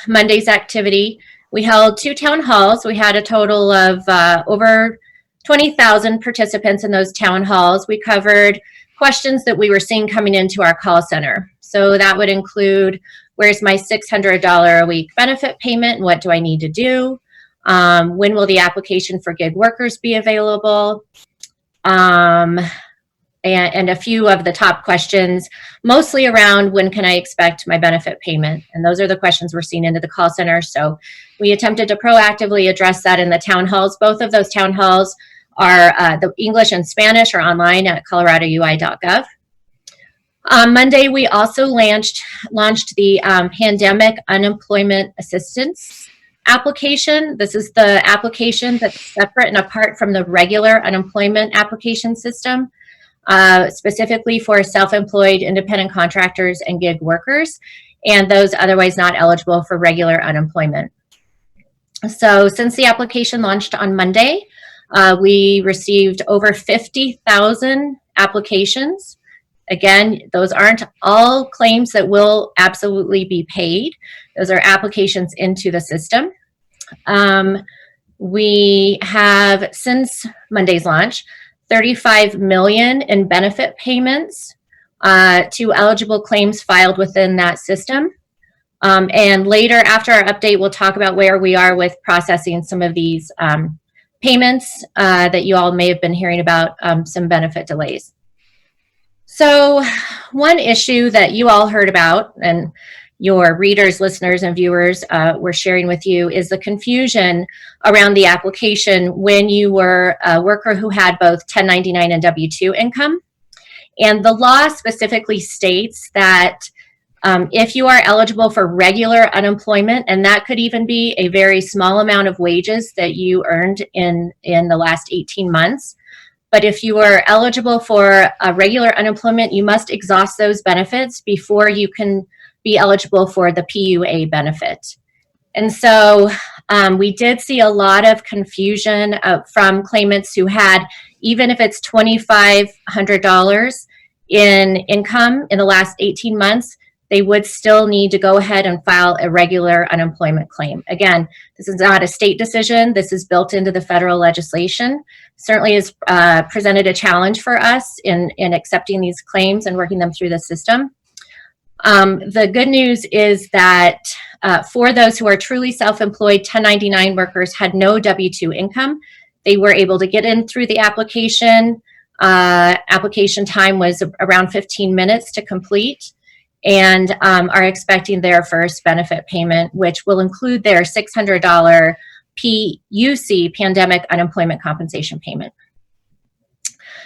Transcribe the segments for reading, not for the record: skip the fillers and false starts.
Monday's activity, we held 2 town halls. We had a total of over 20,000 participants in those town halls. We covered questions that we were seeing coming into our call center. So that would include, where's my $600 a week benefit payment? What do I need to do? When will the application for gig workers be available? And a few of the top questions, mostly around when can I expect my benefit payment? And those are the questions we're seeing into the call center. So we attempted to proactively address that in the town halls. Both of those town halls are, the English and Spanish are online at coloradoui.gov. On Monday, we also launched the Pandemic Unemployment Assistance application. This is the application that's separate and apart from the regular unemployment application system, specifically for self-employed independent contractors and gig workers, and those otherwise not eligible for regular unemployment. So since the application launched on Monday, we received over 50,000 applications. Again, those aren't all claims that will absolutely be paid. Those are applications into the system. We have, since Monday's launch, 35 million in benefit payments to eligible claims filed within that system. And later, after our update, we'll talk about where we are with processing some of these payments that you all may have been hearing about, some benefit delays. So one issue that you all heard about, and your readers, listeners, and viewers were sharing with you, is the confusion around the application when you were a worker who had both 1099 and W-2 income. And the law specifically states that if you are eligible for regular unemployment, and that could even be a very small amount of wages that you earned in the last 18 months, but if you are eligible for a regular unemployment, you must exhaust those benefits before you can be eligible for the PUA benefit. And so we did see a lot of confusion from claimants who had, even if it's $2,500 in income in the last 18 months, they would still need to go ahead and file a regular unemployment claim. Again, this is not a state decision. This is built into the federal legislation. Certainly has presented a challenge for us in accepting these claims and working them through the system. The good news is that for those who are truly self-employed, 1099 workers had no W-2 income. They were able to get in through the application. Application time was around 15 minutes to complete, and are expecting their first benefit payment, which will include their $600 PUC, Pandemic Unemployment Compensation payment.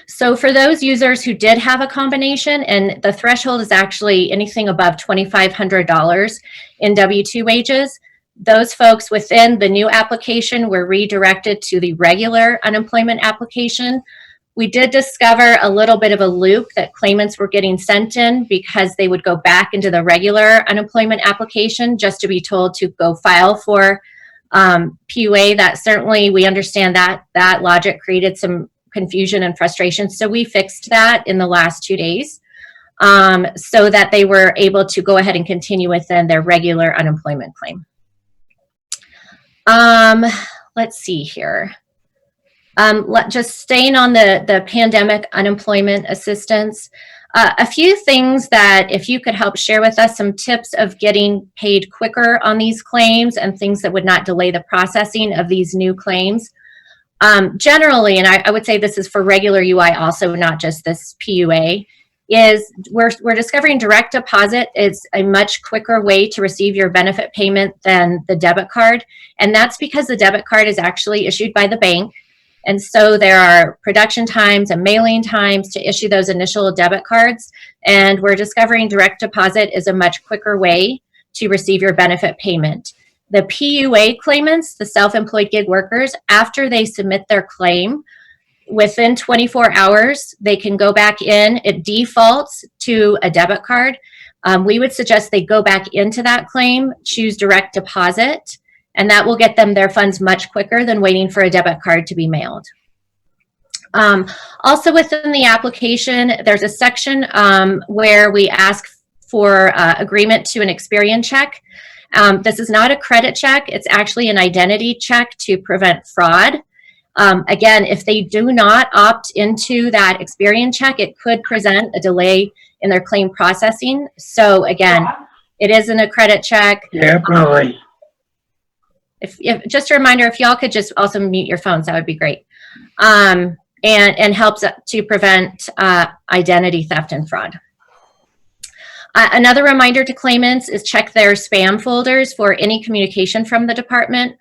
So for those users who did have a combination, and the threshold is actually anything above $2,500 in W-2 wages, those folks within the new application were redirected to the regular unemployment application. We did discover a little bit of a loop that claimants were getting sent in because they would go back into the regular unemployment application just to be told to go file for PUA. That certainly, we understand that logic created some confusion and frustration. So we fixed that in the last 2 days so that they were able to go ahead and continue within their regular unemployment claim. Let's see here. Just staying on the pandemic unemployment assistance, a few things that if you could help share with us, some tips of getting paid quicker on these claims and things that would not delay the processing of these new claims. Generally, and I would say this is for regular UI also, not just this PUA, is we're discovering direct deposit is a much quicker way to receive your benefit payment than the debit card. And that's because the debit card is actually issued by the bank. And so there are production times and mailing times to issue those initial debit cards. And we're discovering direct deposit is a much quicker way to receive your benefit payment. The PUA claimants, the self-employed gig workers, after they submit their claim, within 24 hours, they can go back in. It defaults to a debit card. We would suggest they go back into that claim, choose direct deposit, and that will get them their funds much quicker than waiting for a debit card to be mailed. Also within the application, there's a section where we ask for agreement to an Experian check. This is not a credit check. It's actually an identity check to prevent fraud. Again, if they do not opt into that Experian check, it could present a delay in their claim processing. So again, it isn't a credit check. Yeah, probably. If just a reminder, if y'all could just also mute your phones, that would be great. And helps to prevent identity theft and fraud. Another reminder to claimants is check their spam folders for any communication from the department.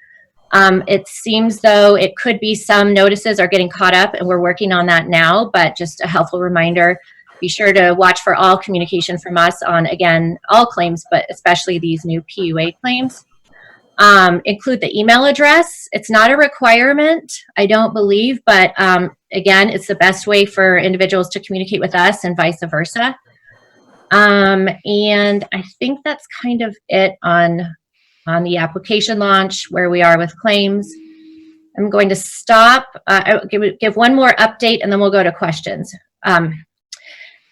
It seems though it could be some notices are getting caught up, and we're working on that now, but just a helpful reminder, be sure to watch for all communication from us on, again, all claims, but especially these new PUA claims. Include the email address. It's not a requirement, I don't believe, but again, it's the best way for individuals to communicate with us and vice versa. And I think that's kind of it on the application launch, where we are with claims. I'm going to stop, give one more update, and then we'll go to questions.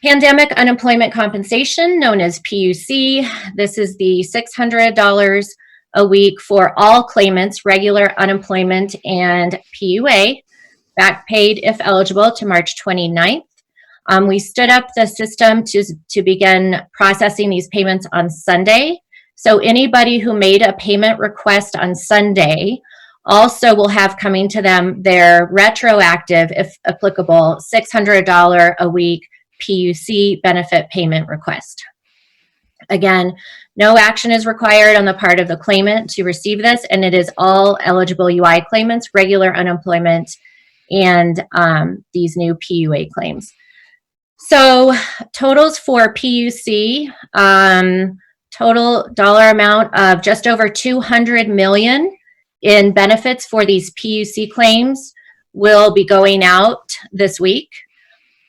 Pandemic unemployment compensation, known as PUC. This is the $600 a week for all claimants, regular unemployment and PUA, back paid if eligible to March 29th. We stood up the system to begin processing these payments on Sunday. So anybody who made a payment request on Sunday also will have coming to them their retroactive, if applicable, $600 a week PUC benefit payment request. Again, no action is required on the part of the claimant to receive this, and it is all eligible UI claimants, regular unemployment, and these new PUA claims. So totals for PUC, total dollar amount of just over $200 million in benefits for these PUC claims will be going out this week.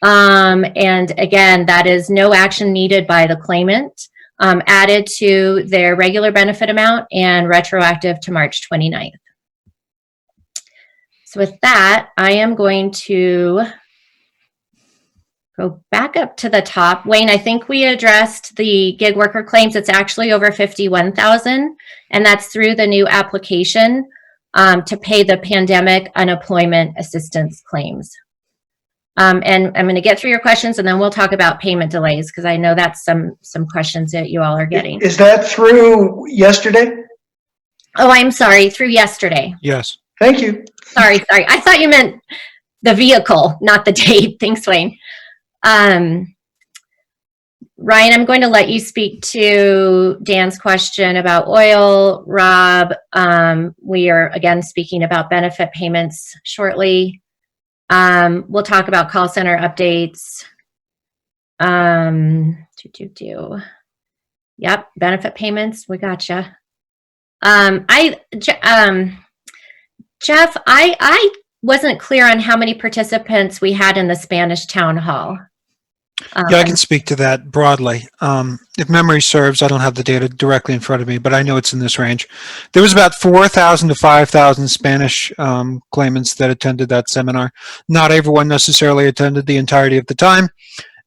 And again, that is no action needed by the claimant, added to their regular benefit amount and retroactive to March 29th. So with that, I am going to go back up to the top. Wayne, I think we addressed the gig worker claims. It's actually over 51,000, and that's through the new application to pay the pandemic unemployment assistance claims. And I'm going to get through your questions, and then we'll talk about payment delays, because I know that's some questions that you all are getting. Is that through yesterday? Oh, I'm sorry, through yesterday. Yes. Thank you. Sorry. I thought you meant the vehicle, not the date. Thanks, Wayne. Ryan, I'm going to let you speak to Dan's question about oil. Rob, we are again speaking about benefit payments shortly. We'll talk about call center updates. Yep, benefit payments. We gotcha. Jeff, I wasn't clear on how many participants we had in the Spanish town hall. Yeah, I can speak to that broadly. If memory serves, I don't have the data directly in front of me, but I know it's in this range. There was about 4,000 to 5,000 Spanish claimants that attended that seminar. Not everyone necessarily attended the entirety of the time.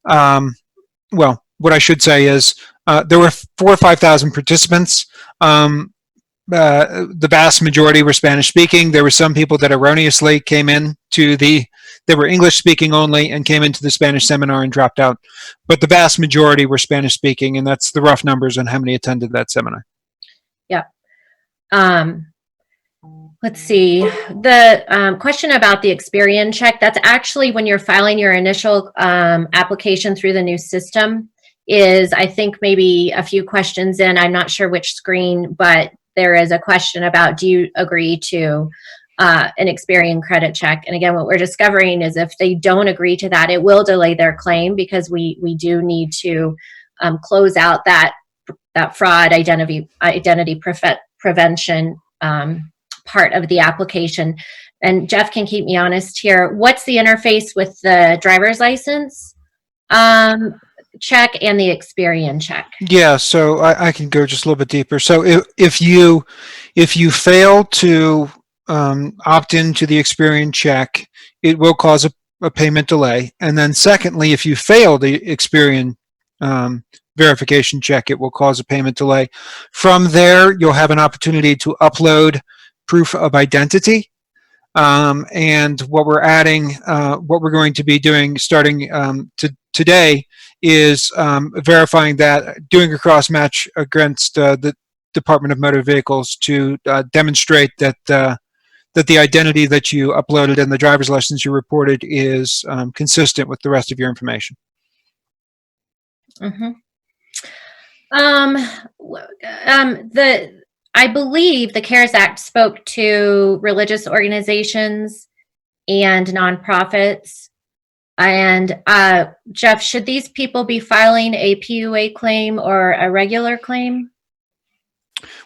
Well, what I should say is there were 4,000 or 5,000 participants. The vast majority were Spanish speaking. There were some people that erroneously came in to they were English speaking only and came into the Spanish seminar and dropped out. But the vast majority were Spanish speaking, and that's the rough numbers on how many attended that seminar. Yeah. Let's see. The question about the Experian check, that's actually when you're filing your initial application through the new system, is I think maybe a few questions in, I'm not sure which screen, but there is a question about, do you agree to an Experian credit check? And again, what we're discovering is if they don't agree to that, it will delay their claim, because we do need to close out that fraud identity prevention part of the application. And Jeff can keep me honest here. What's the interface with the driver's license check and the Experian check? Yeah, so I can go just a little bit deeper. So if you fail to opt into the Experian check, it will cause a payment delay. And then secondly, if you fail the Experian verification check, it will cause a payment delay. From there, you'll have an opportunity to upload proof of identity. And what we're adding, what we're going to be doing starting today is verifying that, doing a cross match against the Department of Motor Vehicles to demonstrate that that the identity that you uploaded and the driver's license you reported is consistent with the rest of your information. Mm-hmm. I believe the CARES Act spoke to religious organizations and nonprofits. And Jeff, should these people be filing a PUA claim or a regular claim?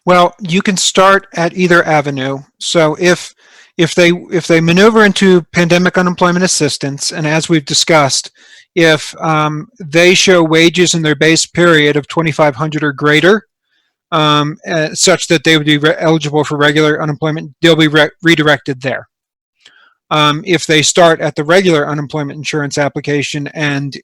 Well, you can start at either avenue. So if they maneuver into pandemic unemployment assistance, and as we've discussed, if they show wages in their base period of 2,500 or greater, such that they would be eligible for regular unemployment, they'll be redirected there. If they start at the regular unemployment insurance application and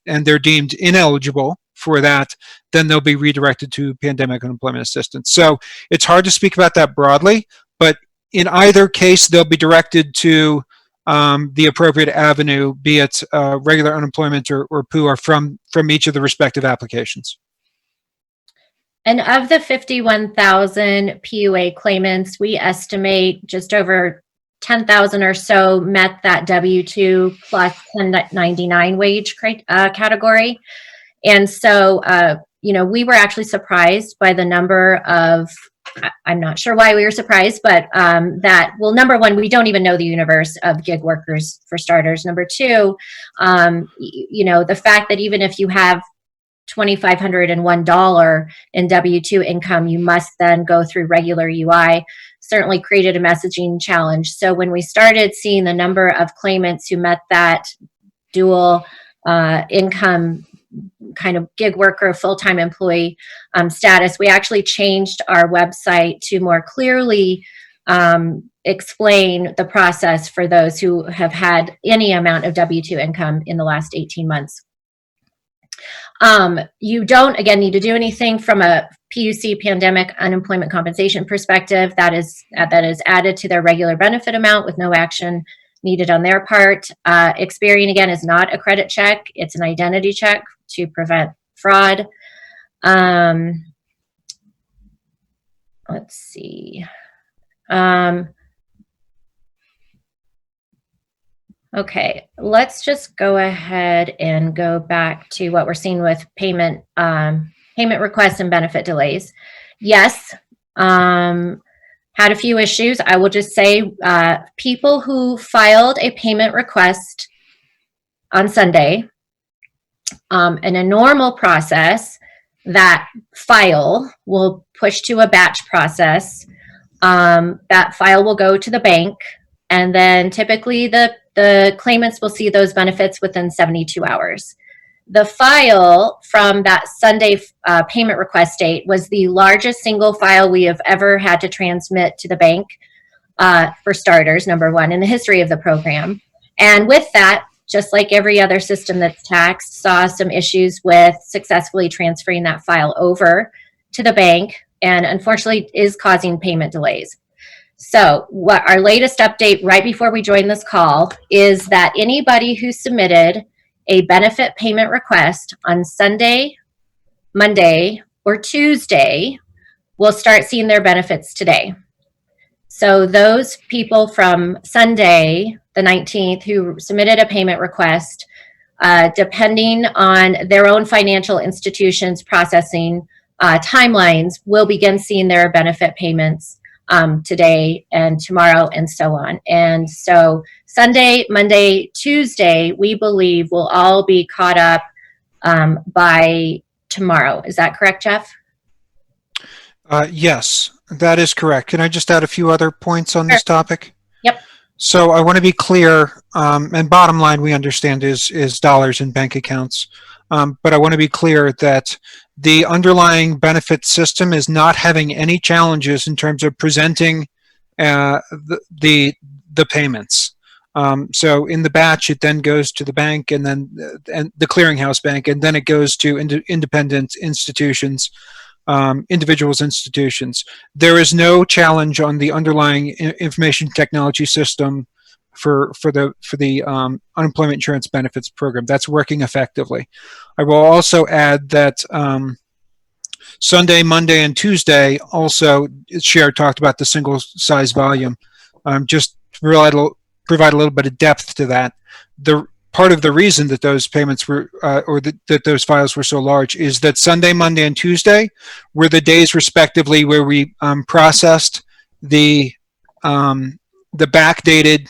they're deemed ineligible for that, then they'll be redirected to pandemic unemployment assistance. So it's hard to speak about that broadly, but in either case, they'll be directed to the appropriate avenue, be it regular unemployment or PUA from each of the respective applications. And of the 51,000 PUA claimants, we estimate just over 10,000 or so met that W-2 plus 1099 wage category. And so, we were actually surprised by the number of, I'm not sure why we were surprised, but number one, we don't even know the universe of gig workers, for starters. Number two, the fact that even if you have $2,501 in W-2 income, you must then go through regular UI, certainly created a messaging challenge. So when we started seeing the number of claimants who met that dual income kind of gig worker, full-time employee status, we actually changed our website to more clearly explain the process for those who have had any amount of W-2 income in the last 18 months. You don't, again, need to do anything from a PUC pandemic unemployment compensation perspective. That is added to their regular benefit amount with no action needed on their part. Experian, again, is not a credit check. It's an identity check to prevent fraud. Let's see. Okay, let's just go ahead and go back to what we're seeing with payment requests and benefit delays. Yes, had a few issues. I will just say people who filed a payment request on Sunday, in a normal process, that file will push to a batch process. That file will go to the bank, and then typically the claimants will see those benefits within 72 hours. The file from that Sunday payment request date was the largest single file we have ever had to transmit to the bank, for starters, number one, in the history of the program. And with that, just like every other system that's taxed, saw some issues with successfully transferring that file over to the bank, and unfortunately is causing payment delays. So what our latest update right before we joined this call is that anybody who submitted a benefit payment request on Sunday, Monday, or Tuesday will start seeing their benefits today. So those people from Sunday, the 19th, who submitted a payment request, depending on their own financial institutions' processing timelines, will begin seeing their benefit payments today and tomorrow and so on. And so Sunday, Monday, Tuesday, we believe will all be caught up by tomorrow. Is that correct, Jeff? Yes, that is correct. Can I just add a few other points on this topic? Yep. So I want to be clear, and bottom line we understand is dollars in bank accounts. But I want to be clear that the underlying benefit system is not having any challenges in terms of presenting the payments. So in the batch, it then goes to the bank and then and the clearinghouse bank, and then it goes to independent institutions, individuals' institutions. There is no challenge on the underlying information technology system for the unemployment insurance benefits program. That's working effectively. I will also add that Sunday, Monday, and Tuesday also, Cher talked about the single size volume. Just to provide a little bit of depth to that. The part of the reason that those payments were, that those files were so large, is that Sunday, Monday, and Tuesday were the days, respectively, where we processed the backdated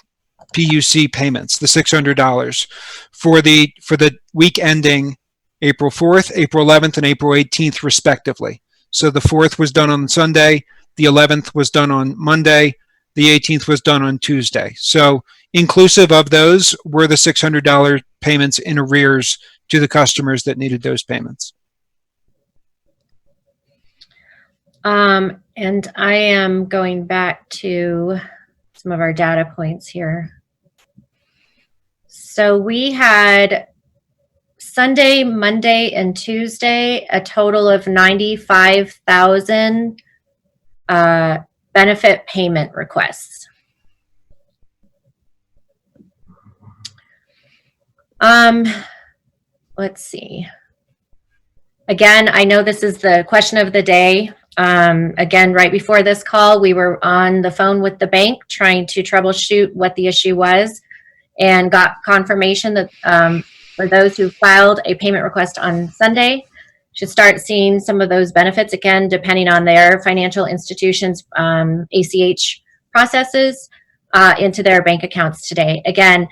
PUC payments, the $600 for the week ending April 4th, April 11th, and April 18th, respectively. So the 4th was done on Sunday, the 11th was done on Monday, the 18th was done on Tuesday. So inclusive of those were the $600 payments in arrears to the customers that needed those payments. And I am going back to some of our data points here. So we had Sunday, Monday, and Tuesday, a total of 95,000 benefit payment requests. Let's see. Again, I know this is the question of the day. Again, right before this call, we were on the phone with the bank trying to troubleshoot what the issue was, and got confirmation that for those who filed a payment request on Sunday, should start seeing some of those benefits again, depending on their financial institutions' ACH processes into their bank accounts today. Again,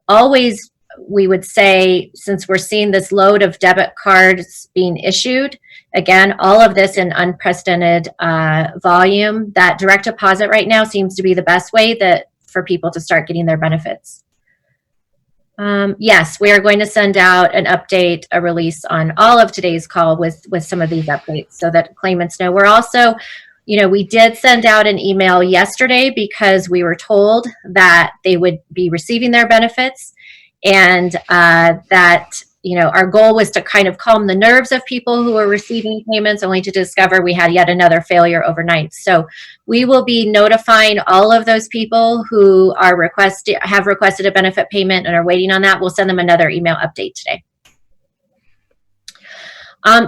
always we would say, since we're seeing this load of debit cards being issued, again, all of this in unprecedented volume, that direct deposit right now seems to be the best way that for people to start getting their benefits. Yes, we are going to send out an update, a release on all of today's call with some of these updates so that claimants know. We're also, we did send out an email yesterday because we were told that they would be receiving their benefits, and that our goal was to kind of calm the nerves of people who were receiving payments, only to discover we had yet another failure overnight. So we will be notifying all of those people who have requested a benefit payment and are waiting on that. We'll send them another email update today.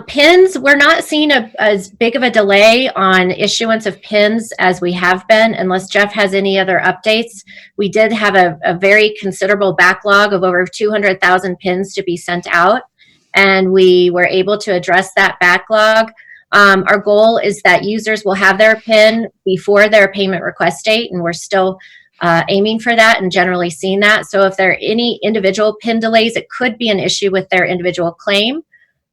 PINs, we're not seeing as big of a delay on issuance of PINs as we have been, unless Jeff has any other updates. We did have a very considerable backlog of over 200,000 PINs to be sent out, and we were able to address that backlog. Our goal is that users will have their PIN before their payment request date, and we're still aiming for that and generally seeing that. So if there are any individual PIN delays, it could be an issue with their individual claim.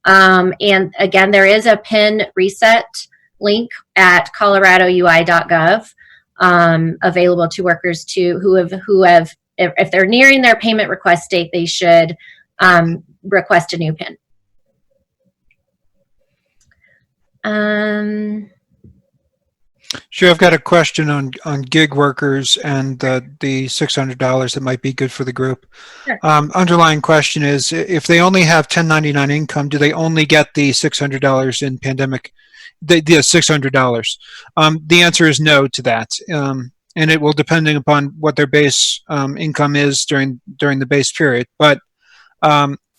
And again, there is a PIN reset link at coloradoui.gov available to workers who have, if they're nearing their payment request date, they should request a new PIN. Sure, I've got a question on gig workers and the $600 that might be good for the group. Sure. Underlying question is, if they only have 1099 income, do they only get the $600 in pandemic, the $600? The answer is no to that. And it will depending upon what their base income is during the base period. But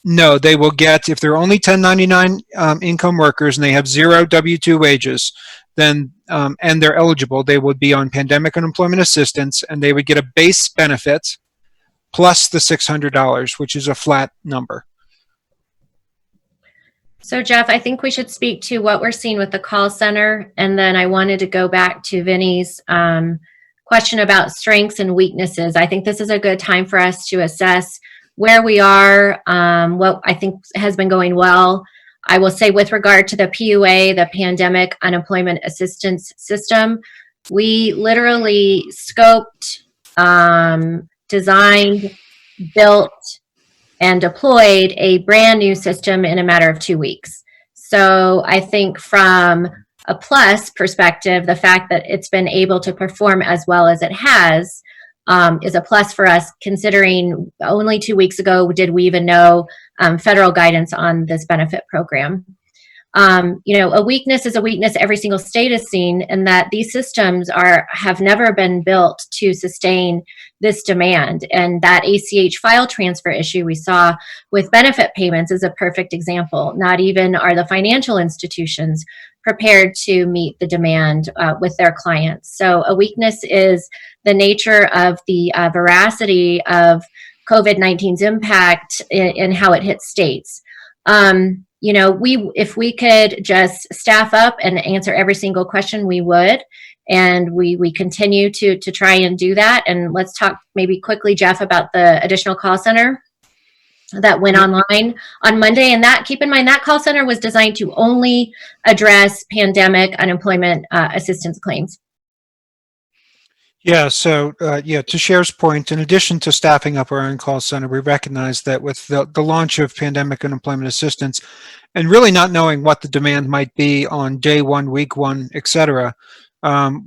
no, they will get, if they're only 1099 income workers and they have zero W-2 wages, then and they're eligible, they would be on pandemic unemployment assistance, and they would get a base benefit plus the $600, which is a flat number. So Jeff, I think we should speak to what we're seeing with the call center, and then I wanted to go back to Vinny's question about strengths and weaknesses. I think this is a good time for us to assess where we are, what I think has been going well. I will say, with regard to the PUA, the Pandemic Unemployment Assistance System, we literally scoped, designed, built, and deployed a brand new system in a matter of 2 weeks. So I think from a plus perspective, the fact that it's been able to perform as well as it has is a plus for us, considering only 2 weeks ago did we even know federal guidance on this benefit program. A weakness is a weakness every single state has seen, and that these systems have never been built to sustain this demand. And that ACH file transfer issue we saw with benefit payments is a perfect example. Not even are the financial institutions prepared to meet the demand with their clients. So a weakness is the nature of the veracity of COVID-19's impact in how it hits states. If we could just staff up and answer every single question, we would. And we continue to try and do that. And let's talk maybe quickly, Jeff, about the additional call center that went online on Monday. And keep in mind, that call center was designed to only address pandemic unemployment assistance claims. Yeah, so to Cher's point, in addition to staffing up our own call center, we recognize that with the launch of pandemic unemployment assistance and really not knowing what the demand might be on day one, week one, et cetera,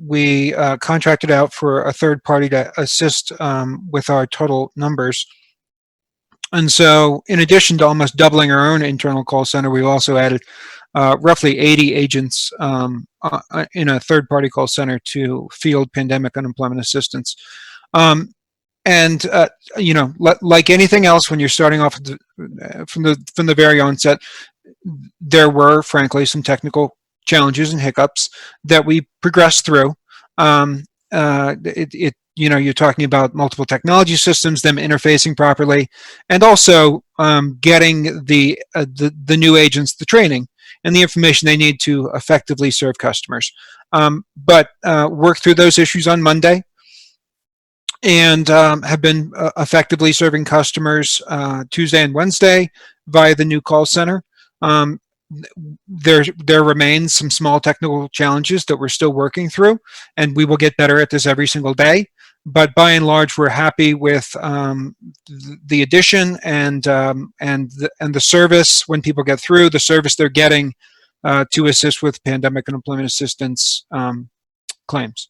we contracted out for a third party to assist with our total numbers. And so in addition to almost doubling our own internal call center, we also added roughly 80 agents in a third-party call center to field pandemic unemployment assistance. Like anything else, when you're starting off from the very onset, there were, frankly, some technical challenges and hiccups that we progressed through. You're talking about multiple technology systems, them interfacing properly, and also getting the new agents the training and the information they need to effectively serve customers. But worked through those issues on Monday and have been effectively serving customers Tuesday and Wednesday via the new call center. There remains some small technical challenges that we're still working through, and we will get better at this every single day. But by and large, we're happy with the addition and the service when people get through, the service they're getting to assist with pandemic unemployment assistance claims.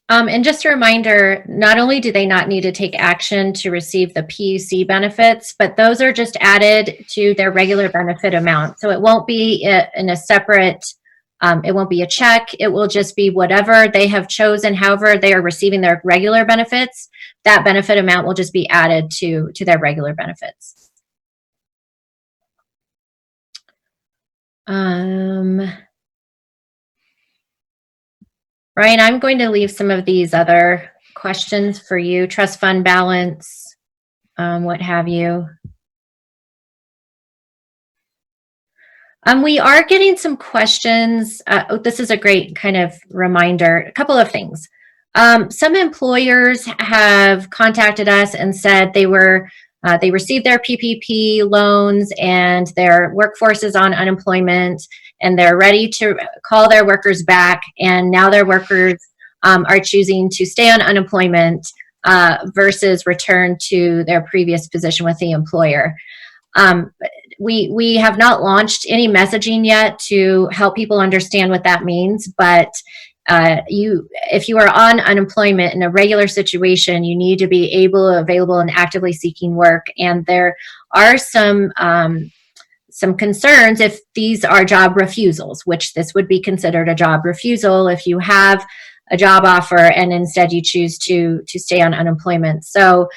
And just a reminder, not only do they not need to take action to receive the PUC benefits, but those are just added to their regular benefit amount. So it won't be in a separate, it won't be a check. It will just be whatever they have chosen, however they are receiving their regular benefits, that benefit amount will just be added to their regular benefits. Ryan, I'm going to leave some of these other questions for you. Trust fund balance, what have you. We are getting some questions. This is a great kind of reminder. A couple of things. Some employers have contacted us and said they received their PPP loans and their workforce is on unemployment and they're ready to call their workers back, and now their workers are choosing to stay on unemployment versus return to their previous position with the employer. We have not launched any messaging yet to help people understand what that means, but if you are on unemployment in a regular situation, you need to be available and actively seeking work. And there are some concerns if these are job refusals, which this would be considered a job refusal if you have a job offer and instead you choose to stay on unemployment. So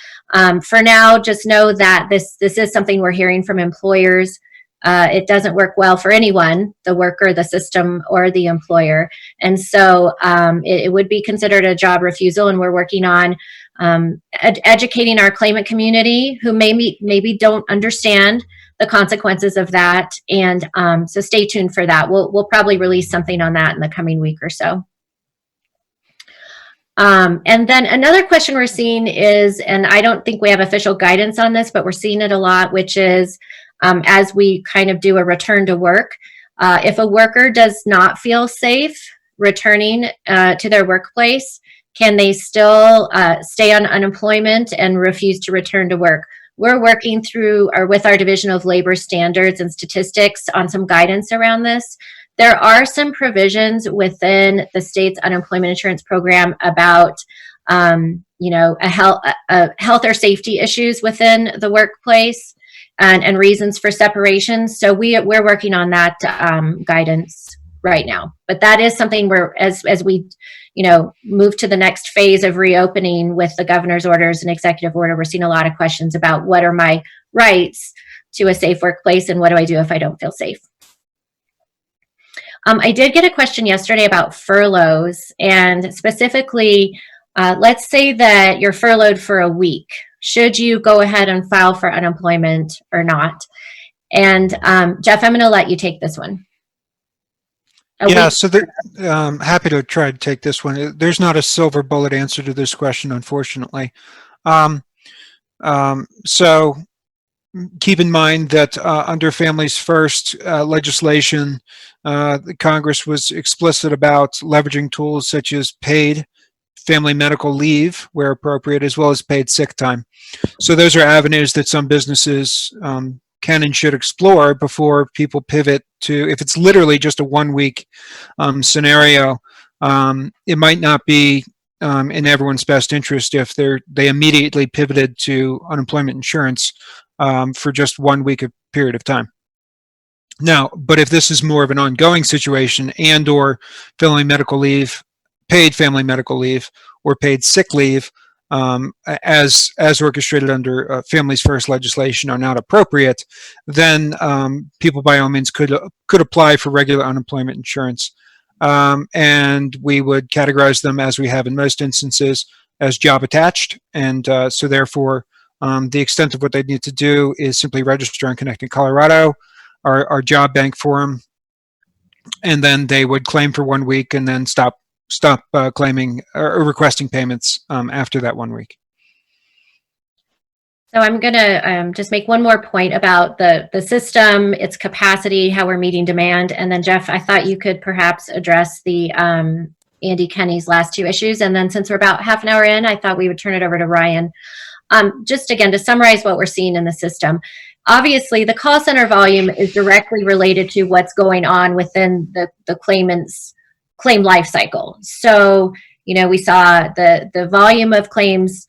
for now, just know that this is something we're hearing from employers. It doesn't work well for anyone, the worker, the system, or the employer. And so it would be considered a job refusal, and we're working on educating our claimant community who maybe don't understand the consequences of that. And so stay tuned for that. We'll probably release something on that in the coming week or so. And then another question we're seeing is, and I don't think we have official guidance on this, but we're seeing it a lot, which is as we kind of do a return to work, if a worker does not feel safe returning to their workplace, can they still stay on unemployment and refuse to return to work? We're working through with our Division of Labor Standards and Statistics on some guidance around this. There are some provisions within the state's unemployment insurance program about a health or safety issues within the workplace, and reasons for separation. So we're working on that guidance right now. But that is something where, as we, move to the next phase of reopening with the governor's orders and executive order, we're seeing a lot of questions about what are my rights to a safe workplace and what do I do if I don't feel safe. I did get a question yesterday about furloughs, and specifically, let's say that you're furloughed for a week. Should you go ahead and file for unemployment or not? And Jeff, I'm going to let you take this one. Yeah, so happy to try to take this one. There's not a silver bullet answer to this question, unfortunately. So keep in mind that under Families First legislation, the Congress was explicit about leveraging tools such as paid family medical leave where appropriate, as well as paid sick time. So those are avenues that some businesses can and should explore before people pivot to, if it's literally just a 1 week scenario, it might not be in everyone's best interest if they immediately pivoted to unemployment insurance for just 1 week period of time. Now, but if this is more of an ongoing situation and or family medical leave, paid family medical leave, or paid sick leave, as orchestrated under Families First legislation are not appropriate, then people by all means could apply for regular unemployment insurance. And we would categorize them, as we have in most instances, as job attached. And so therefore, the extent of what they need to do is simply register in Connecticut, Colorado, our job bank form, and then they would claim for 1 week and then stop claiming or requesting payments after that 1 week. So I'm going to just make one more point about the system, its capacity, how we're meeting demand. And then, Jeff, I thought you could perhaps address the Andy Kenny's last two issues. And then since we're about half an hour in, I thought we would turn it over to Ryan. Just again, to summarize what we're seeing in the system. Obviously, the call center volume is directly related to what's going on within the claimant's claim life cycle. So, we saw the volume of claims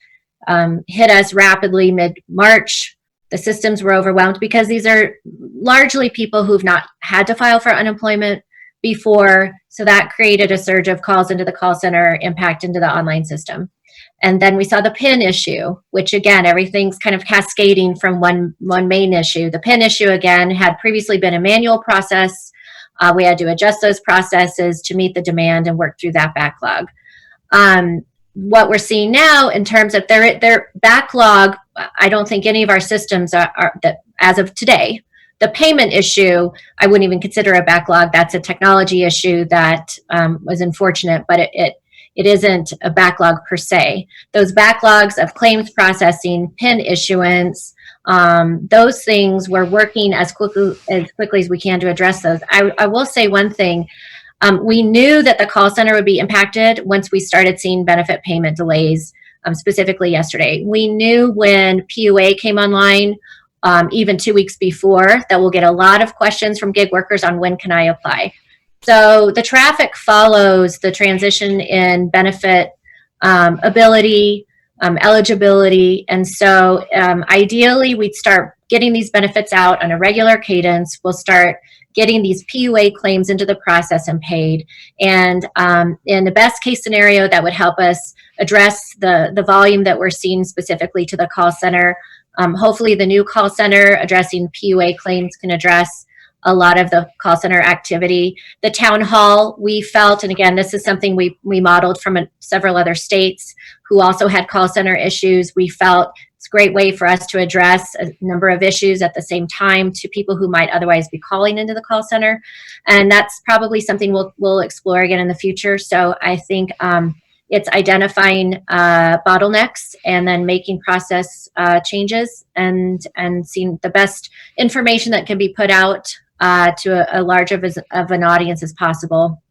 hit us rapidly mid-March. The systems were overwhelmed because these are largely people who've not had to file for unemployment before. So that created a surge of calls into the call center, impact into the online system. And then we saw the PIN issue, which again, everything's kind of cascading from one main issue. The PIN issue, again, had previously been a manual process. We had to adjust those processes to meet the demand and work through that backlog. What we're seeing now in terms of their backlog, I don't think any of our systems are that as of today. The payment issue, I wouldn't even consider a backlog. That's a technology issue that was unfortunate, but it isn't a backlog per se. Those backlogs of claims processing, PIN issuance, those things we're working as quickly as we can to address those. I will say one thing. We knew that the call center would be impacted once we started seeing benefit payment delays, specifically yesterday. We knew when PUA came online, even 2 weeks before, that we'll get a lot of questions from gig workers on when can I apply. So the traffic follows the transition in benefit ability, eligibility. And so ideally, we'd start getting these benefits out on a regular cadence. We'll start getting these PUA claims into the process and paid. And in the best case scenario, that would help us address the volume that we're seeing specifically to the call center. Hopefully the new call center addressing PUA claims can address a lot of the call center activity. The town hall, we felt, and again, this is something we modeled from several other states who also had call center issues. We felt it's a great way for us to address a number of issues at the same time to people who might otherwise be calling into the call center. And that's probably something we'll explore again in the future. So I think it's identifying bottlenecks and then making process changes and seeing the best information that can be put out to a large of an audience as possible,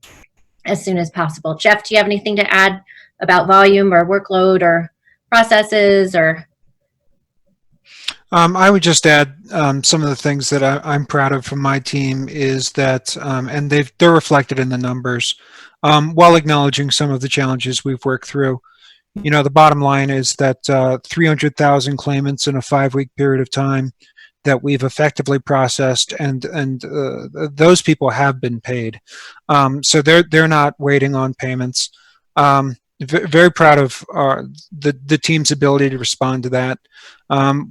as soon as possible. Jeff, do you have anything to add about volume or workload or processes or? I would just add some of the things that I'm proud of from my team is that, and they're reflected in the numbers, while acknowledging some of the challenges we've worked through. the bottom line is that 300,000 claimants in a 5-week period of time that we've effectively processed, and those people have been paid. So they're not waiting on payments. Very proud of the team's ability to respond to that.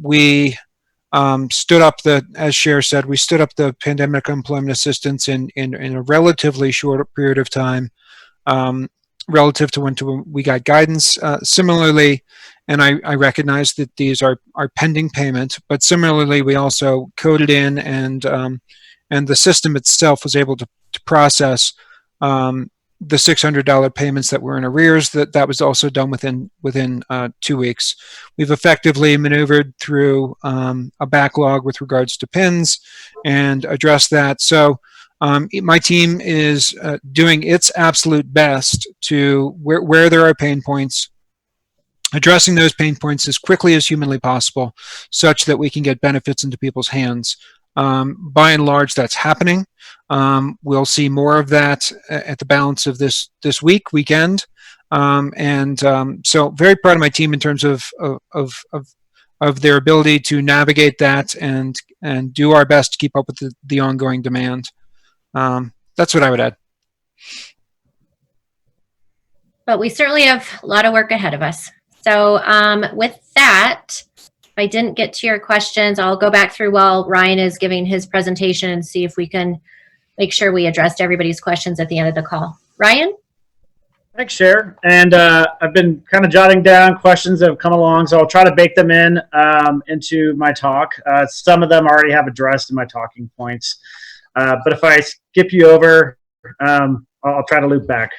We stood up as Cher said, we stood up the pandemic employment assistance in a relatively short period of time, relative to when we got guidance. Similarly, and I recognize that these are pending payment, but similarly, we also coded in and the system itself was able to process the $600 payments that were in arrears. That was also done within 2 weeks. We've effectively maneuvered through a backlog with regards to PINs and addressed that. So my team is doing its absolute best to where there are pain points, addressing those pain points as quickly as humanly possible, such that we can get benefits into people's hands. By and large, that's happening. We'll see more of that at the balance of this weekend, so very proud of my team in terms of their ability to navigate that and do our best to keep up with the ongoing demand. That's what I would add. But we certainly have a lot of work ahead of us. So with that, if I didn't get to your questions, I'll go back through while Ryan is giving his presentation and see if we can make sure we addressed everybody's questions at the end of the call. Ryan? Thanks, Cher. And I've been kind of jotting down questions that have come along, so I'll try to bake them in into my talk. Some of them I already have addressed in my talking points. But if I skip you over, I'll try to loop back.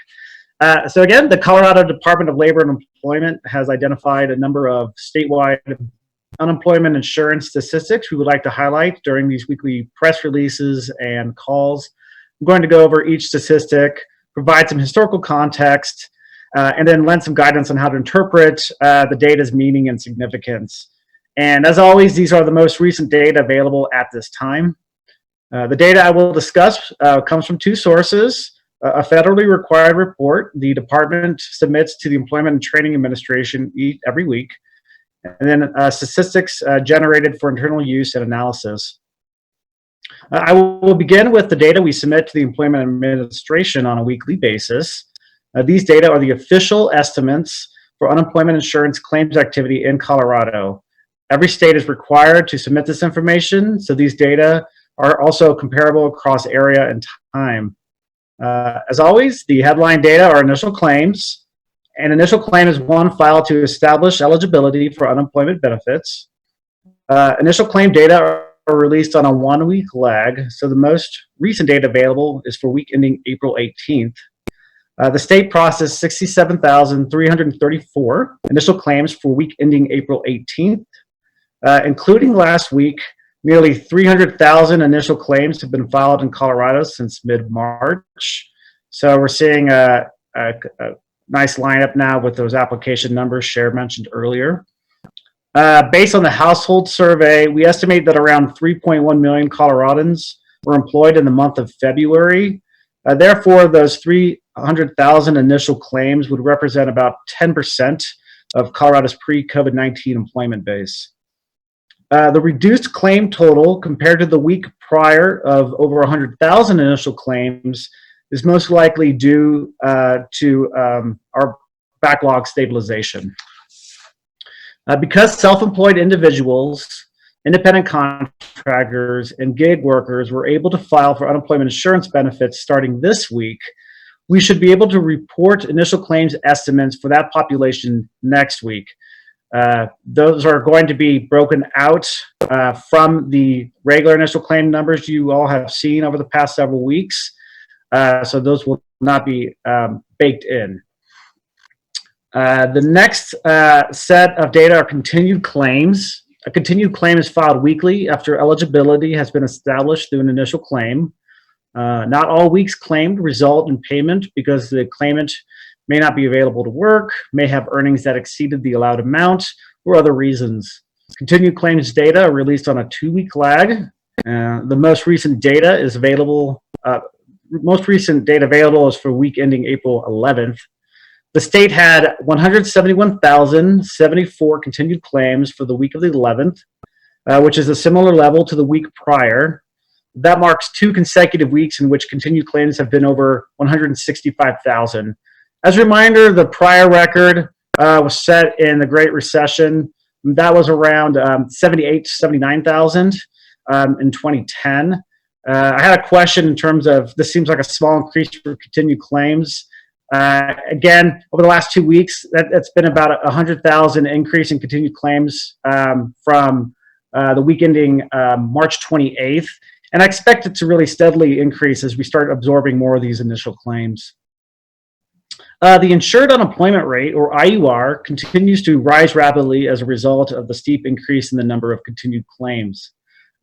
So again, the Colorado Department of Labor and Employment has identified a number of statewide unemployment insurance statistics we would like to highlight during these weekly press releases and calls. I'm going to go over each statistic, provide some historical context, and then lend some guidance on how to interpret the data's meaning and significance. And as always, these are the most recent data available at this time. The data I will discuss comes from two sources. A federally required report the department submits to the Employment and Training Administration every week, and then statistics generated for internal use and analysis. I will begin with the data we submit to the Employment Administration on a weekly basis. These data are the official estimates for unemployment insurance claims activity in Colorado. Every state is required to submit this information, so these data are also comparable across area and time. As always, the headline data are initial claims. An initial claim is one filed to establish eligibility for unemployment benefits. Initial claim data are released on a 1-week lag, so the most recent data available is for week ending April 18th. The state processed 67,334 initial claims for week ending April 18th, including last week. Nearly 300,000 initial claims have been filed in Colorado since mid-March. So we're seeing a nice lineup now with those application numbers Cher mentioned earlier. Based on the household survey, we estimate that around 3.1 million Coloradans were employed in the month of February. Therefore, those 300,000 initial claims would represent about 10% of Colorado's pre-COVID-19 employment base. The reduced claim total compared to the week prior of over 100,000 initial claims is most likely due to our backlog stabilization. Because self-employed individuals, independent contractors, and gig workers were able to file for unemployment insurance benefits starting this week, we should be able to report initial claims estimates for that population next week. Those are going to be broken out from the regular initial claim numbers you all have seen over the past several weeks. So those will not be baked in. The next set of data are continued claims. A continued claim is filed weekly after eligibility has been established through an initial claim. Not all weeks claimed result in payment because the claimant may not be available to work, may have earnings that exceeded the allowed amount, or other reasons. Continued claims data are released on a 2-week lag. The most recent data is available. Most recent data available is for week ending April 11th. The state had 171,074 continued claims for the week of the 11th, which is a similar level to the week prior. That marks 2 consecutive weeks in which continued claims have been over 165,000. As a reminder, the prior record was set in the Great Recession. That was around 78 to 79,000 in 2010. I had a question in terms of, this seems like a small increase for continued claims. Again, over the last 2 weeks, that's been about 100,000 increase in continued claims from the week ending March 28th. And I expect it to really steadily increase as we start absorbing more of these initial claims. The insured unemployment rate, or IUR, continues to rise rapidly as a result of the steep increase in the number of continued claims.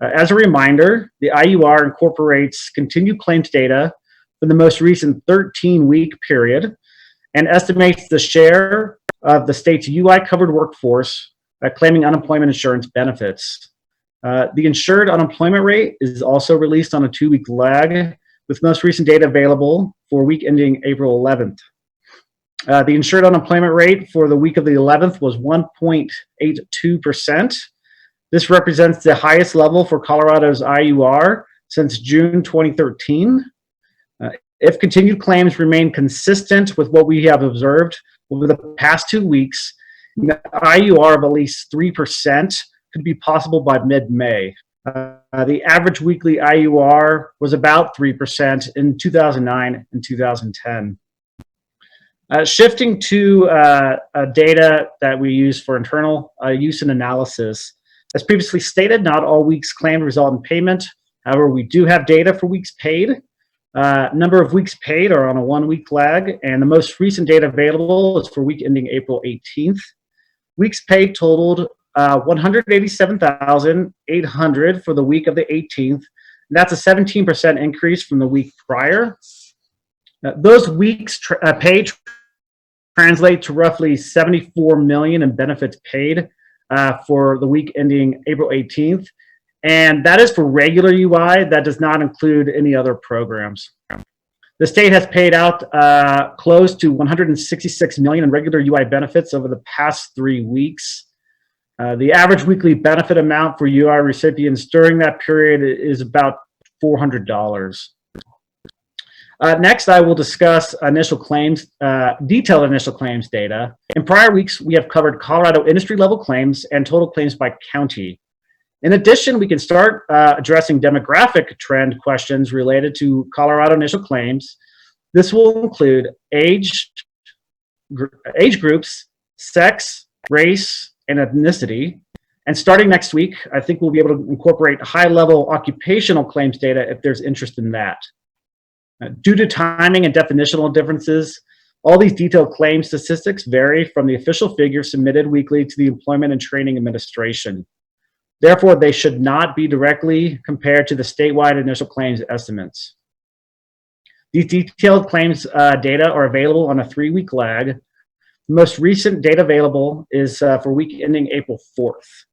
As a reminder, the IUR incorporates continued claims data for the most recent 13-week period and estimates the share of the state's UI-covered workforce claiming unemployment insurance benefits. The insured unemployment rate is also released on a 2-week lag, with most recent data available for week ending April 11th. The insured unemployment rate for the week of the 11th was 1.82%. This represents the highest level for Colorado's IUR since June 2013. If continued claims remain consistent with what we have observed over the past 2 weeks, an IUR of at least 3% could be possible by mid-May. The average weekly IUR was about 3% in 2009 and 2010. Shifting to data that we use for internal use and analysis. As previously stated, not all weeks claimed result in payment. However, we do have data for weeks paid. Number of weeks paid are on a 1-week lag, and the most recent data available is for week ending April 18th. Weeks paid totaled 187,800 for the week of the 18th. And that's a 17% increase from the week prior. Those weeks paid translate to roughly 74 million in benefits paid for the week ending April 18th. And that is for regular UI. That does not include any other programs. The state has paid out close to 166 million in regular UI benefits over the past 3 weeks. The average weekly benefit amount for UI recipients during that period is about $400. Next, I will discuss initial claims, detailed initial claims data. In prior weeks, we have covered Colorado industry-level claims and total claims by county. In addition, we can start addressing demographic trend questions related to Colorado initial claims. This will include age groups, sex, race, and ethnicity. And starting next week, I think we'll be able to incorporate high-level occupational claims data if there's interest in that. Due to timing and definitional differences, all these detailed claim statistics vary from the official figures submitted weekly to the Employment and Training Administration. Therefore, they should not be directly compared to the statewide initial claims estimates. These detailed claims data are available on a 3-week lag. The most recent data available is for week ending April 4th.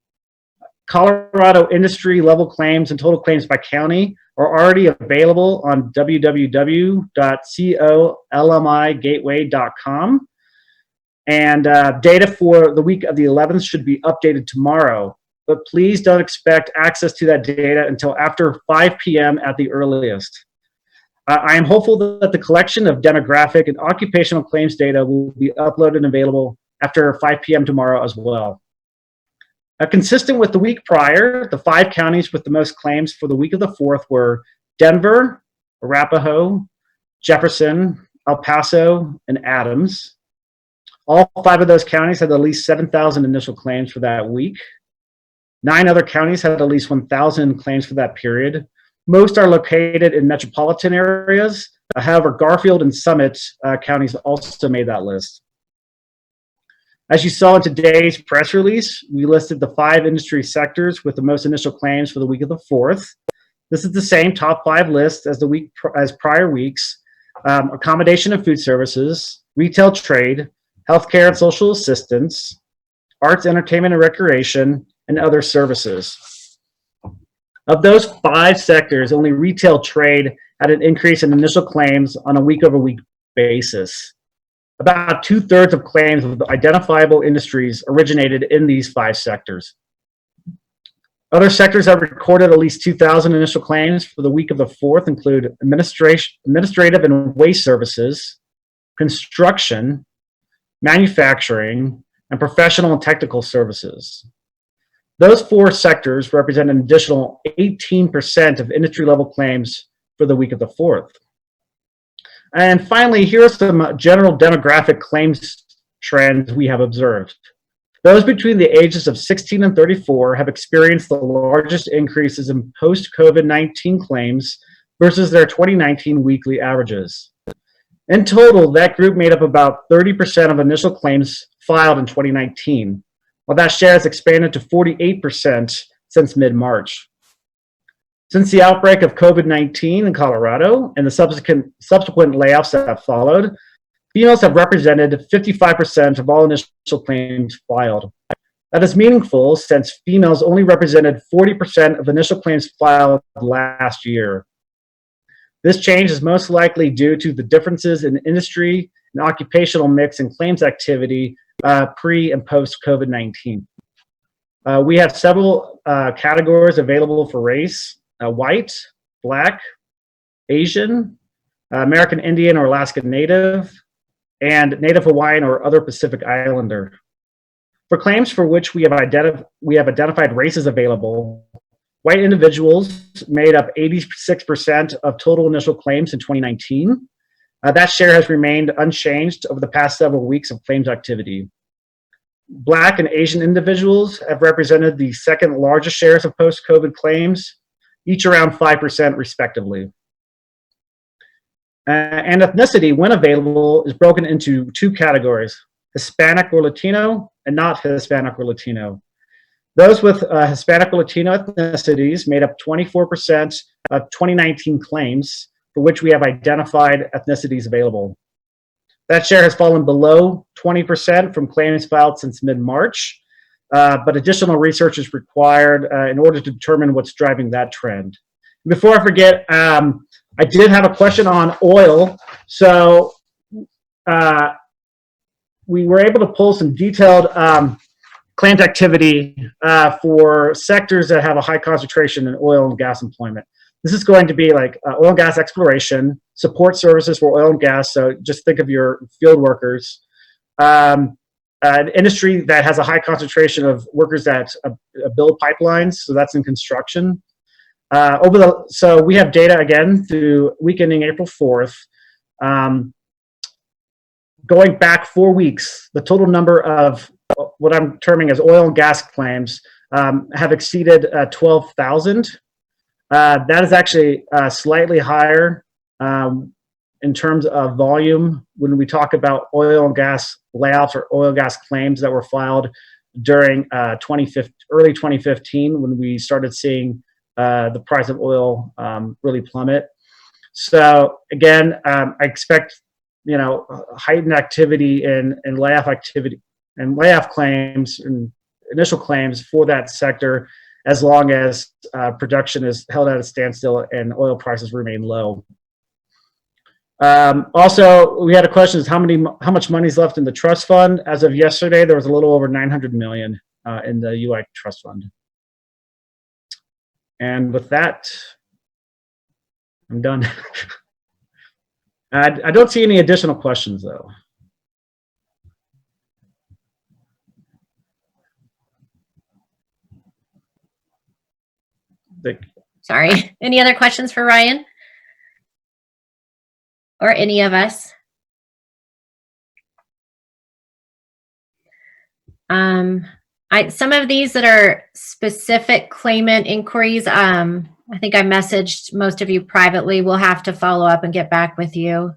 Colorado industry level claims and total claims by county are already available on www.colmigateway.com. And data for the week of the 11th should be updated tomorrow. But please don't expect access to that data until after 5 p.m. at the earliest. I am hopeful that the collection of demographic and occupational claims data will be uploaded and available after 5 p.m. tomorrow as well. Consistent with the week prior, the 5 counties with the most claims for the week of the 4th were Denver, Arapahoe, Jefferson, El Paso, and Adams. All 5 of those counties had at least 7,000 initial claims for that week. 9 other counties had at least 1,000 claims for that period. Most are located in metropolitan areas. However, Garfield and Summit counties also made that list. As you saw in today's press release, we listed the 5 industry sectors with the most initial claims for the week of the 4th. This is the same top 5 list as prior weeks: accommodation and food services, retail trade, healthcare and social assistance, arts, entertainment and recreation, and other services. Of those 5 sectors, only retail trade had an increase in initial claims on a week-over-week basis. About 2/3 of claims with identifiable industries originated in these 5 sectors. Other sectors that recorded at least 2,000 initial claims for the week of the 4th include administrative and waste services, construction, manufacturing, and professional and technical services. Those 4 sectors represent an additional 18% of industry-level claims for the week of the 4th. And finally, here are some general demographic claims trends we have observed. Those between the ages of 16 and 34 have experienced the largest increases in post-COVID-19 claims versus their 2019 weekly averages. In total, that group made up about 30% of initial claims filed in 2019, while that share has expanded to 48% since mid-March. Since the outbreak of COVID-19 in Colorado and the subsequent layoffs that have followed, females have represented 55% of all initial claims filed. That is meaningful since females only represented 40% of initial claims filed last year. This change is most likely due to the differences in industry and occupational mix and claims activity pre and post COVID-19. We have several categories available for race: white, Black, Asian, American Indian or Alaska Native, and Native Hawaiian or other Pacific Islander. For claims for which we have identified races available, white individuals made up 86% of total initial claims in 2019. That share has remained unchanged over the past several weeks of claims activity. Black and Asian individuals have represented the second largest shares of post-COVID claims, each around 5% respectively. And ethnicity, when available, is broken into 2 categories: Hispanic or Latino and not Hispanic or Latino. Those with Hispanic or Latino ethnicities made up 24% of 2019 claims for which we have identified ethnicities available. That share has fallen below 20% from claims filed since mid-March, but additional research is required in order to determine what's driving that trend. Before I forget, I did have a question on oil. So we were able to pull some detailed claims activity for sectors that have a high concentration in oil and gas employment. This is going to be like oil and gas exploration, support services for oil and gas. So just think of your field workers. An industry that has a high concentration of workers that build pipelines. So that's in construction. So we have data again through week ending April 4th. Going back 4 weeks, the total number of what I'm terming as oil and gas claims have exceeded 12,000. That is actually slightly higher in terms of volume when we talk about oil and gas layoffs or oil and gas claims that were filed during early 2015 when we started seeing the price of oil really plummet. So again, I expect heightened activity and layoff activity and layoff claims and initial claims for that sector as long as production is held at a standstill and oil prices remain low. Also, we had a question: is how much money is left in the trust fund? As of yesterday, there was a little over 900 million in the UI trust fund. And with that, I'm done. I don't see any additional questions, though. Sorry. Any other questions for Ryan? Or any of us? Some of these that are specific claimant inquiries, I think I messaged most of you privately. We'll have to follow up and get back with you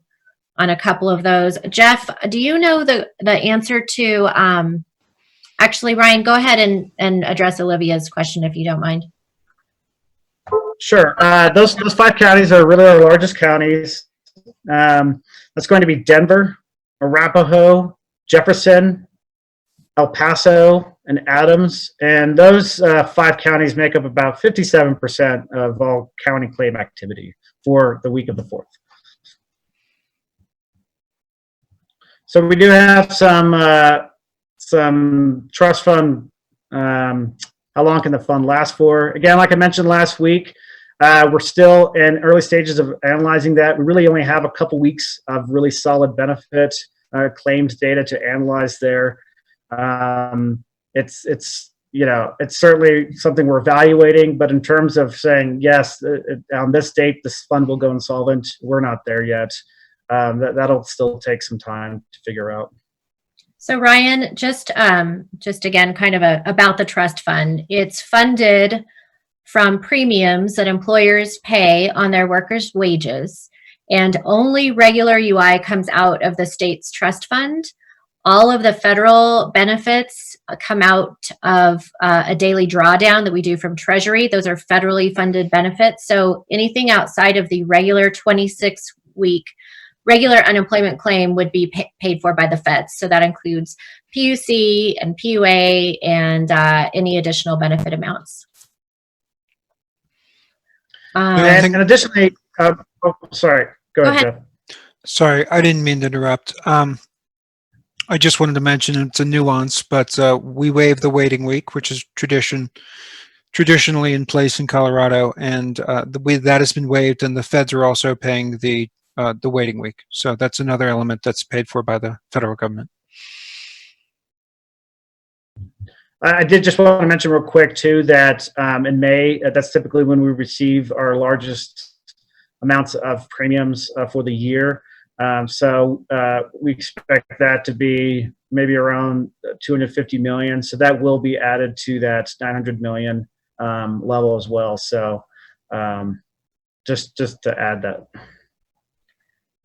on a couple of those. Jeff, do you know the answer to, actually, Ryan, go ahead and address Olivia's question if you don't mind. Sure. Those 5 counties are really our largest counties. That's going to be Denver, Arapahoe, Jefferson, El Paso, and Adams. And those 5 counties make up about 57% of all county claim activity for the week of the 4th. So we do have some trust fund. How long can the fund last for? Again, like I mentioned last week, we're still in early stages of analyzing that. We really only have a couple weeks of really solid benefit claims data to analyze there. It's it's certainly something we're evaluating, but in terms of saying yes, on this date this fund will go insolvent, we're not there yet. That'll still take some time to figure out. So Ryan, just again, kind of about the trust fund. It's funded from premiums that employers pay on their workers' wages, and only regular UI comes out of the state's trust fund. All of the federal benefits come out of a daily drawdown that we do from Treasury. Those are federally funded benefits. So anything outside of the regular 26-week regular unemployment claim would be paid for by the feds. So that includes PUC and PUA and any additional benefit amounts. And additionally, sorry, go ahead, Jeff. Sorry, I didn't mean to interrupt. I just wanted to mention it's a nuance, but we waive the waiting week, which is traditionally in place in Colorado, and that has been waived, and the feds are also paying the waiting week. So that's another element that's paid for by the federal government. I did just want to mention real quick too that in May, that's typically when we receive our largest amounts of premiums for the year. So we expect that to be maybe around 250 million. So that will be added to that 900 million level as well. So just to add that.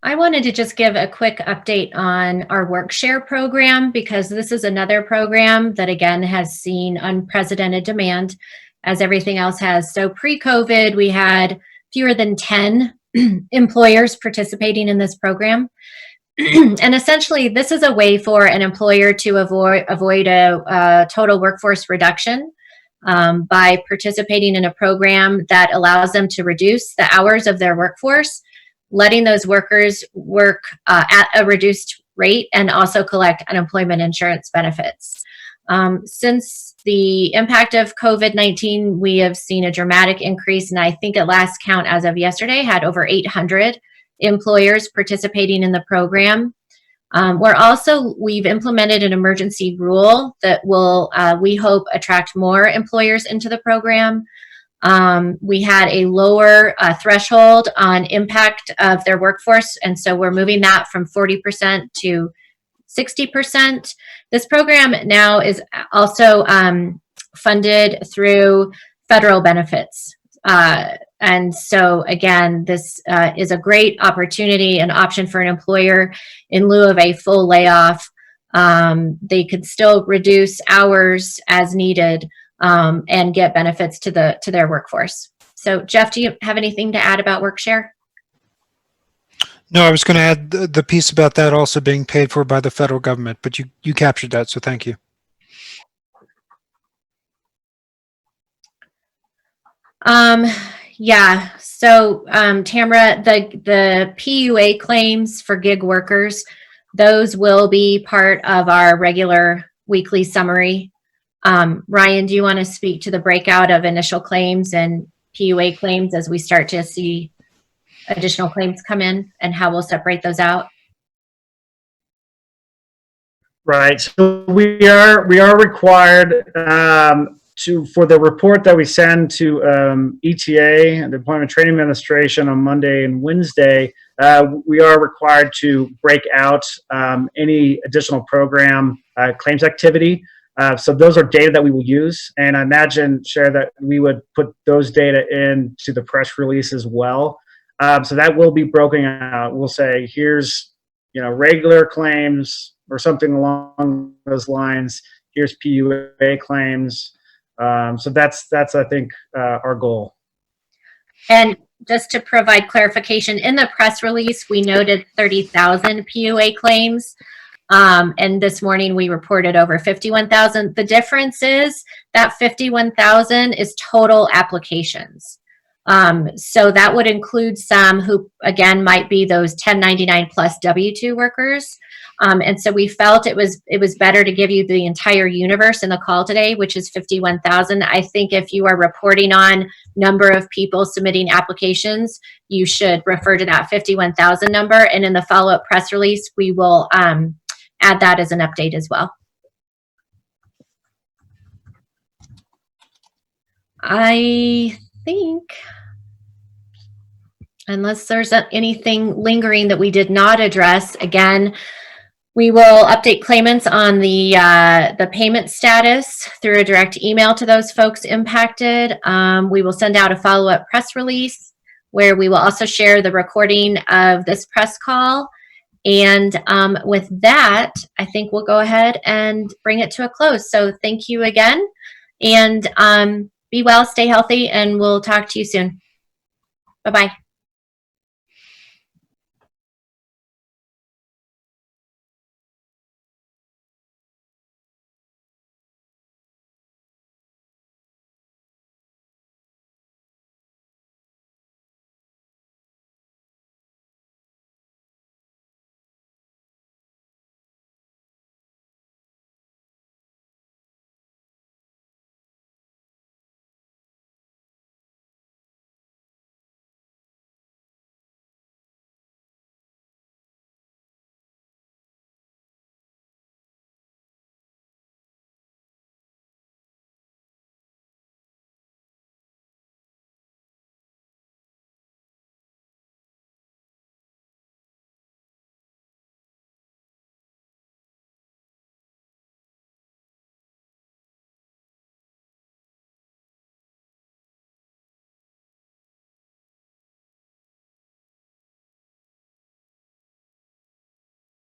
I wanted to just give a quick update on our WorkShare program, because this is another program that again has seen unprecedented demand as everything else has. So pre-COVID, we had fewer than 10 employers participating in this program. And essentially, this is a way for an employer to avoid a total workforce reduction by participating in a program that allows them to reduce the hours of their workforce, letting those workers work at a reduced rate and also collect unemployment insurance benefits. Since the impact of COVID-19, we have seen a dramatic increase, and I think at last count as of yesterday had over 800 employers participating in the program. We've implemented an emergency rule that will, we hope, attract more employers into the program. We had a lower threshold on impact of their workforce, and so we're moving that from 40% to 60%. This program now is also funded through federal benefits. And so again, this is a great opportunity and option for an employer in lieu of a full layoff. They could still reduce hours as needed and get benefits to their workforce. So Jeff, do you have anything to add about WorkShare? No, I was going to add the piece about that also being paid for by the federal government, but you captured that, so thank you. Yeah, so Tamara, the PUA claims for gig workers, those will be part of our regular weekly summary. Ryan, do you want to speak to the breakout of initial claims and PUA claims as we start to see additional claims come in and how we'll separate those out? Right. So we are required for the report that we send to ETA, the Employment Training Administration, on Monday and Wednesday. We are required to break out any additional program claims activity. So those are data that we will use, and I imagine, Cher, that we would put those data into the press release as well. So that will be broken out. We'll say, here's regular claims or something along those lines. Here's PUA claims. So that's I think our goal. And just to provide clarification, in the press release we noted 30,000 PUA claims. And this morning we reported over 51,000. The difference is that 51,000 is total applications. So that would include some who, again, might be those 1099 plus W-2 workers. And so we felt it was better to give you the entire universe in the call today, which is 51,000. I think if you are reporting on number of people submitting applications, you should refer to that 51,000 number. And in the follow-up press release, we will add that as an update as well. I think, unless there's anything lingering that we did not address, again, we will update claimants on the payment status through a direct email to those folks impacted. We will send out a follow-up press release where we will also share the recording of this press call. And with that, I think we'll go ahead and bring it to a close. So thank you again, and be well, stay healthy, and we'll talk to you soon. Bye-bye.